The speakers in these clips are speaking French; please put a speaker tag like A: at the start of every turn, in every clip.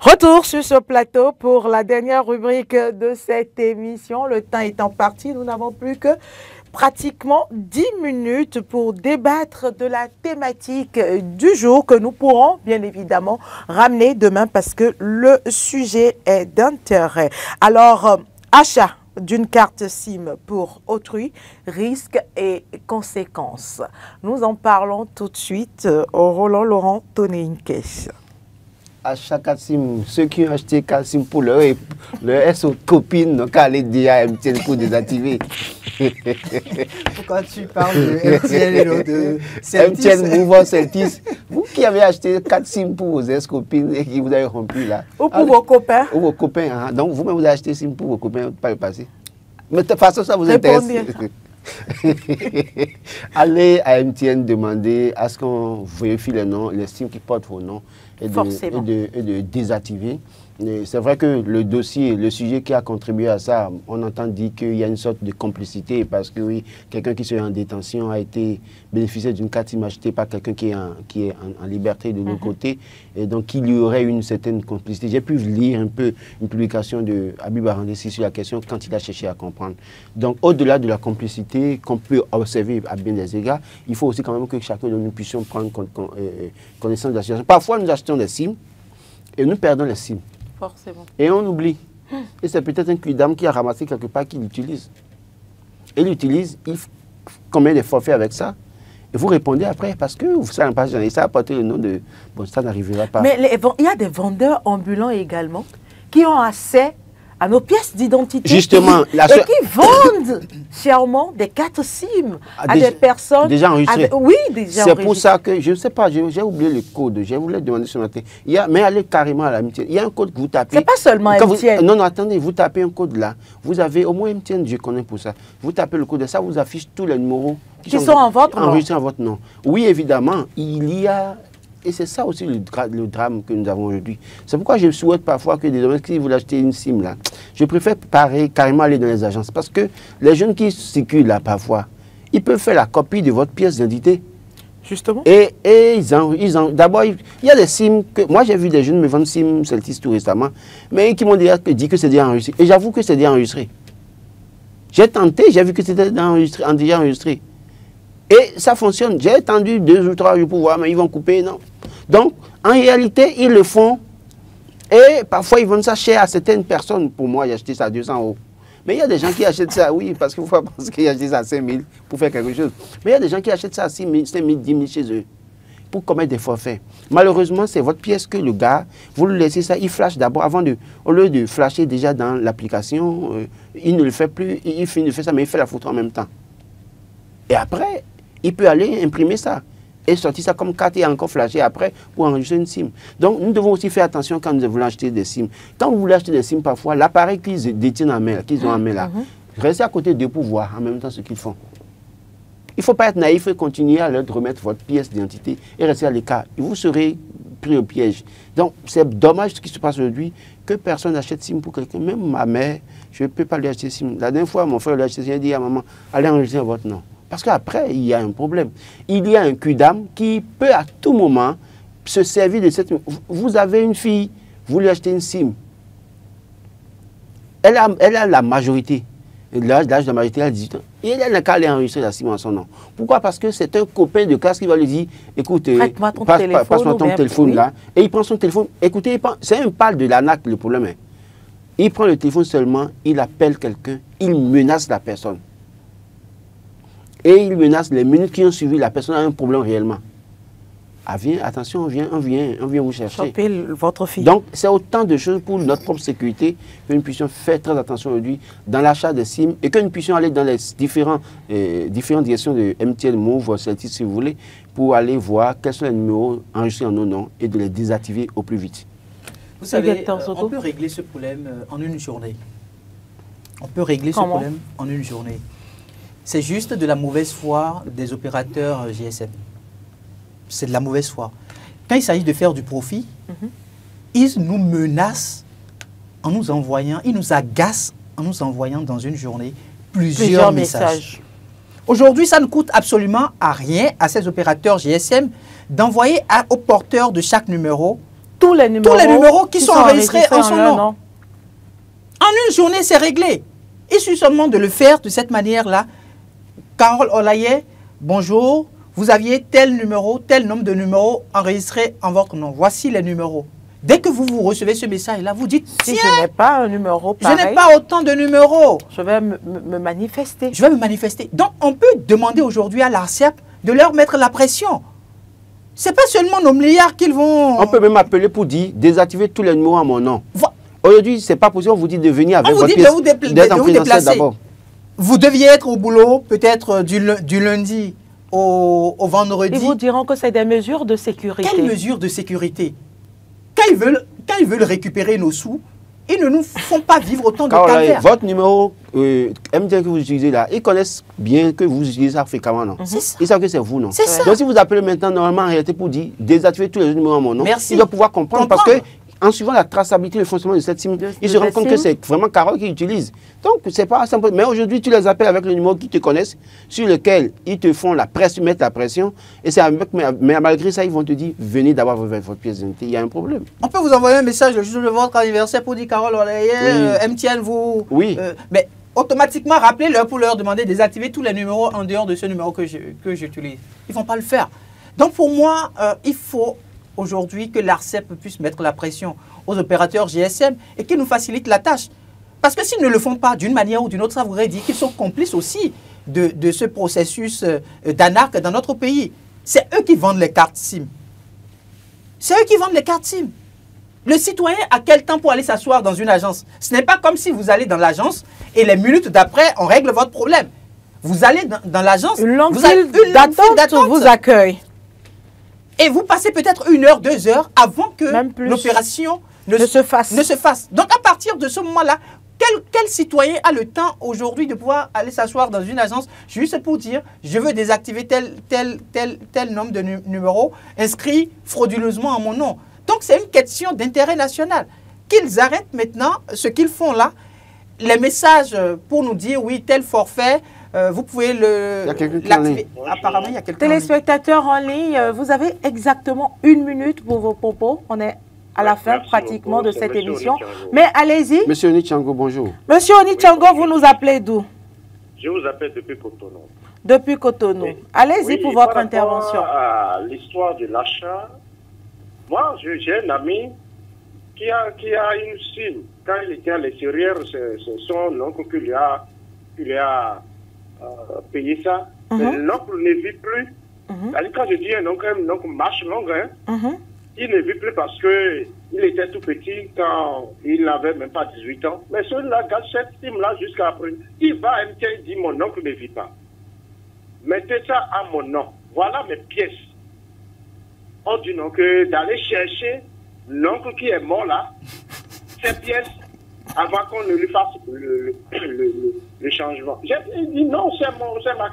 A: Retour sur ce plateau pour la dernière rubrique de cette émission. Le temps étant parti, nous n'avons plus que pratiquement 10 minutes pour débattre de la thématique du jour que nous pourrons bien évidemment ramener demain parce que le sujet est d'intérêt. Alors, achat d'une carte SIM pour autrui, risques et conséquences. Nous en parlons tout de suite au Roland Laurent Tonéinke.
B: À chaque SIM, ceux qui ont acheté 4 SIM pour leur ex-copine n'ont qu'à aller dire à MTN pour désactiver.
C: Pourquoi tu parles de MTN et de Celtis?
B: MTN Mouvement Celtis. Vous qui avez acheté 4 SIM pour vos ex-copines et qui vous avez rompu là.
A: Ou pour vos copains.
B: Ou vos copains. Hein. Donc vous-même vous avez acheté SIM pour vos copains, pas le passé. Mais de toute façon, ça vous intéresse. Allez à MTN demander à ce qu'on vérifie les noms, les SIM qui portent vos noms et de désactiver. C'est vrai que le dossier, le sujet qui a contribué à ça, on entend dire qu'il y a une sorte de complicité parce que oui, quelqu'un qui serait en détention a été bénéficié d'une carte SIM achetée par quelqu'un qui est en liberté de l'autre côté. Et donc il y aurait une certaine complicité. J'ai pu lire un peu une publication de Habib Arandessi sur la question quand il a cherché à comprendre. Donc au-delà de la complicité qu'on peut observer à bien des égards, il faut aussi quand même que chacun de nous puissions prendre connaissance de la situation. Parfois nous achetons des SIM et nous perdons les SIM.
A: Forcément.
B: Et on oublie. Et c'est peut-être un cuidam qui a ramassé quelque part qui l'utilise. Et l'utilise, il combien de forfaits avec ça? Et vous répondez après, parce que vous savez pas, ça a porté le nom de... Bon, ça n'arrivera pas.
A: Mais il y a des vendeurs ambulants également qui ont accès à nos pièces d'identité.
B: Justement.
A: Et qui vendent chèrement des cartes SIM à des personnes...
B: Déjà enregistrées.
A: Oui, déjà
B: enregistrées. C'est pour ça que, je ne sais pas, j'ai oublié le code. Je voulais demander ce matin. Mais allez carrément à la MTN. Il y a un code que vous tapez.
A: C'est pas seulement MTN.
B: Non, attendez, vous tapez un code là. Vous avez, au moins MTN, je connais pour ça. Vous tapez le code et ça vous affiche tous les numéros
A: qui sont en votre nom.
B: Enregistrés en votre nom. Oui, évidemment, il y a... Et c'est ça aussi le drame que nous avons aujourd'hui. C'est pourquoi je souhaite parfois que désormais, si vous voulez acheter une SIM là, je préfère carrément aller dans les agences. Parce que les jeunes qui circulent là parfois, ils peuvent faire la copie de votre pièce d'identité.
A: Justement.
B: Et d'abord, il y a des SIM que... Moi, j'ai vu des jeunes me vendre SIM Celtis tout récemment, mais qui m'ont dit que c'est déjà enregistré. Et j'avoue que c'est déjà enregistré. J'ai tenté, j'ai vu que c'était déjà enregistré. Et ça fonctionne. J'ai attendu 2 ou 3 jours pour voir, mais ils vont couper, non. Donc, en réalité, ils le font. Et parfois, ils vendent ça cher à certaines personnes. Pour moi, j'ai acheté ça à 200 €. Mais il y a des gens qui achètent ça, oui, parce qu'il ne faut pas penser qu'ils achètent ça à 5 000 pour faire quelque chose. Mais il y a des gens qui achètent ça à 6 000, 5 000, 10 000 chez eux pour commettre des forfaits. Malheureusement, c'est votre pièce que le gars, vous le laissez ça, il flash d'abord, au lieu de flasher déjà dans l'application, il ne le fait plus, il finit de faire ça, mais il fait la photo en même temps. Et après, il peut aller imprimer ça et sortir ça comme carte et encore flasher après pour enregistrer une SIM. Donc, nous devons aussi faire attention quand nous voulons acheter des SIM. Quand vous voulez acheter des SIM, parfois, l'appareil qu'ils détiennent en main, qu'ils ont en main là, restez à côté d'eux pour voir en même temps ce qu'ils font. Il ne faut pas être naïf et continuer à leur remettre votre pièce d'identité et rester à l'écart. Vous serez pris au piège. Donc, c'est dommage ce qui se passe aujourd'hui, que personne n'achète SIM pour quelqu'un. Même ma mère, je ne peux pas lui acheter SIM. La dernière fois, mon frère lui a acheté SIM, il a dit à maman, allez enregistrer votre nom. Parce qu'après, il y a un problème. Il y a un cuidam qui peut à tout moment se servir de cette... Vous avez une fille, vous lui achetez une SIM. Elle a la majorité. L'âge de la majorité, elle a 18 ans. Et elle n'a qu'à aller enregistrer la SIM en son nom. Pourquoi? Parce que c'est un copain de classe qui va lui dire, écoute, passe-moi ton téléphone là. Et il prend son téléphone. Écoutez, c'est un pal de l'ANAC le problème. Hein. Il prend le téléphone seulement, il appelle quelqu'un, il menace la personne. Et il menace les minutes qui ont suivi, la personne a un problème réellement. Ah, attention, on vient vous chercher.
A: Choper votre fille.
B: Donc, c'est autant de choses pour notre propre sécurité que nous puissions faire très attention aujourd'hui dans l'achat des SIM et que nous puissions aller dans les différentes directions de MTN, Move, Celtis, si vous voulez, pour aller voir quels sont les numéros enregistrés en nos noms et de les désactiver au plus vite.
C: Vous savez, on peut régler ce problème en une journée. On peut régler ce problème en une journée. C'est juste de la mauvaise foi des opérateurs GSM. C'est de la mauvaise foi. Quand il s'agit de faire du profit, ils nous menacent en nous envoyant, ils nous agacent en nous envoyant dans une journée plusieurs messages. Aujourd'hui, ça ne coûte absolument à rien à ces opérateurs GSM d'envoyer aux porteurs de chaque numéro
A: tous les numéros
C: qui sont enregistrés en son nom. En une journée, c'est réglé. Il suffit seulement de le faire de cette manière-là. Carole Olaye, bonjour, vous aviez tel numéro, tel nombre de numéros enregistrés en votre nom. Voici les numéros. Dès que vous recevez ce message-là, vous dites,
A: si je n'ai pas un numéro pareil,
C: je n'ai pas autant de numéros.
A: Je vais me manifester.
C: Je vais me manifester. Donc, on peut demander aujourd'hui à l'ARCEP de leur mettre la pression. Ce n'est pas seulement nos milliards qu'ils vont...
B: On peut même appeler pour dire, désactiver tous les numéros à mon nom. Aujourd'hui, ce n'est pas possible, on vous dit de venir avec votre pièce d'être en présentiel d'abord.
C: Vous deviez être au boulot peut-être du lundi au vendredi.
A: Ils vous diront que c'est des mesures de sécurité.
C: Quelles mesures de sécurité? Quand ils veulent récupérer nos sous, ils ne nous font pas vivre autant de calvaire.
B: Votre numéro MTN que vous utilisez là, ils connaissent bien que vous utilisez ça fréquemment, non? Ils savent que c'est vous, non?
C: C'est ça.
B: Donc si vous appelez maintenant, normalement, en réalité, pour dire désactiver tous les numéros à mon nom,
C: merci.
B: Ils doivent pouvoir comprendre. Parce que en suivant la traçabilité, le fonctionnement de cette SIM, ils se rendent compte que c'est vraiment Carole qui utilise. Donc, c'est pas simple. Mais aujourd'hui, tu les appelles avec le numéro qu'ils te connaissent, sur lequel ils te font la pression, mettent la pression. Et c'est mais malgré ça, ils vont te dire, venez d'abord avec votre pièce d'identité. Il y a un problème.
C: On peut vous envoyer un message le jour de votre anniversaire pour dire, Carole, MTN, vous...
B: Oui.
C: Mais automatiquement, rappelez-leur pour leur demander de désactiver tous les numéros en dehors de ce numéro que j'utilise. Ils ne vont pas le faire. Donc, pour moi, il faut aujourd'hui que l'ARCEP puisse mettre la pression aux opérateurs GSM et qu'ils nous facilitent la tâche. Parce que s'ils ne le font pas d'une manière ou d'une autre, ça voudrait dire qu'ils sont complices aussi de ce processus d'anarque dans notre pays. C'est eux qui vendent les cartes SIM. C'est eux qui vendent les cartes SIM. Le citoyen a quel temps pour aller s'asseoir dans une agence? Ce n'est pas comme si vous allez dans l'agence et les minutes d'après, on règle votre problème. Vous allez dans l'agence,
A: une longue file d'attente vous accueille.
C: Et vous passez peut-être 1 heure, 2 heures avant que l'opération ne se fasse. Donc à partir de ce moment-là, quel citoyen a le temps aujourd'hui de pouvoir aller s'asseoir dans une agence juste pour dire je veux désactiver tel nombre de numéros inscrits frauduleusement à mon nom? Donc c'est une question d'intérêt national. Qu'ils arrêtent maintenant ce qu'ils font là, les messages pour nous dire oui, tel forfait, vous pouvez l'activer. Apparemment, il y a quelqu'un.
A: Téléspectateurs en ligne, vous avez exactement 1 minute pour vos propos. On est à la fin pratiquement de cette émission. Mais allez-y.
B: Monsieur Onitshango, bonjour.
A: Monsieur Onitshango, vous nous appelez d'où?
D: Je vous appelle depuis Cotonou.
A: Depuis Cotonou. Oui. Allez-y pour votre intervention.
D: À l'histoire de l'achat, moi, j'ai un ami qui a une SIM. Quand il était à l'extérieur, c'est son oncle qui lui a payé ça. Mais l'oncle ne vit plus. Quand je dis un oncle marche longue, il ne vit plus parce qu'il était tout petit quand il n'avait même pas 18 ans. Mais celui-là, garde cette SIM-là jusqu'à après. Il va à MTN, il dit mon oncle ne vit pas. Mettez ça à mon nom. Voilà mes pièces. On dit donc d'aller chercher l'oncle qui est mort là, ses pièces, avant qu'on ne lui fasse le changement. J'ai dit non, c'est ma...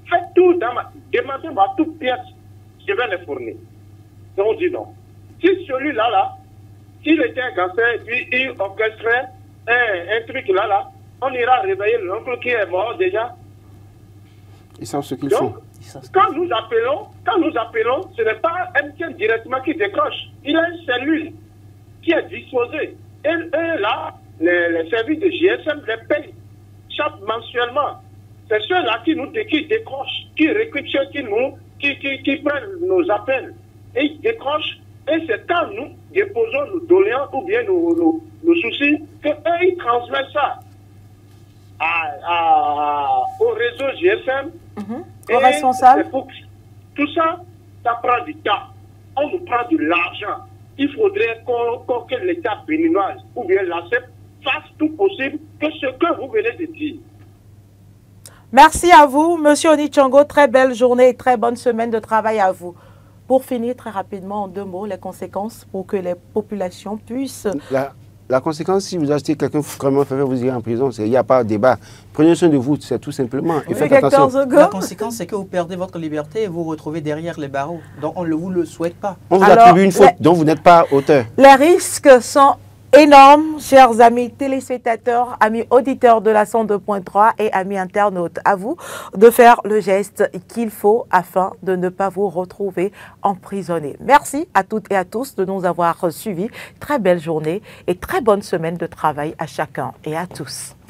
D: Faites tout, demandez-moi toutes pièces, je vais les fournir. Donc on dit non. Si celui-là, s'il était un cancer, puis il orchestrait un truc là, on ira réveiller l'oncle qui est mort déjà.
B: Ils savent ce qu'ils font.
D: Quand nous appelons, ce n'est pas MTN directement qui décroche. Il a une cellule qui est disposée. Et là, les services de GSM les payent mensuellement. C'est ceux-là qui décrochent, qui recrutent ceux qui prennent nos appels. Et ils décrochent. Et c'est quand nous déposons nos doléances ou bien nos soucis qu'eux, ils transmettent ça au réseau GSM.
A: Au responsable.
D: Tout ça, ça prend du temps. On nous prend de l'argent. Il faudrait que l'État béninois ou bien l'ARCEP fasse tout possible que ce que vous venez de dire.
A: Merci à vous, Monsieur Onitshango. Très belle journée et très bonne semaine de travail à vous. Pour finir très rapidement, en 2 mots, les conséquences pour que les populations puissent...
B: La conséquence, si vous achetez quelqu'un vraiment fait, vous irez en prison. Il n'y a pas de débat. Prenez soin de vous, c'est tout simplement. Et faites attention.
C: La conséquence, c'est que vous perdez votre liberté et vous vous retrouvez derrière les barreaux. Donc, on ne vous le souhaite pas.
B: On vous attribue une faute dont vous n'êtes pas auteur.
A: Les risques sont énorme, chers amis téléspectateurs, amis auditeurs de la 102.3 et amis internautes. À vous de faire le geste qu'il faut afin de ne pas vous retrouver emprisonnés. Merci à toutes et à tous de nous avoir suivis. Très belle journée et très bonne semaine de travail à chacun et à tous.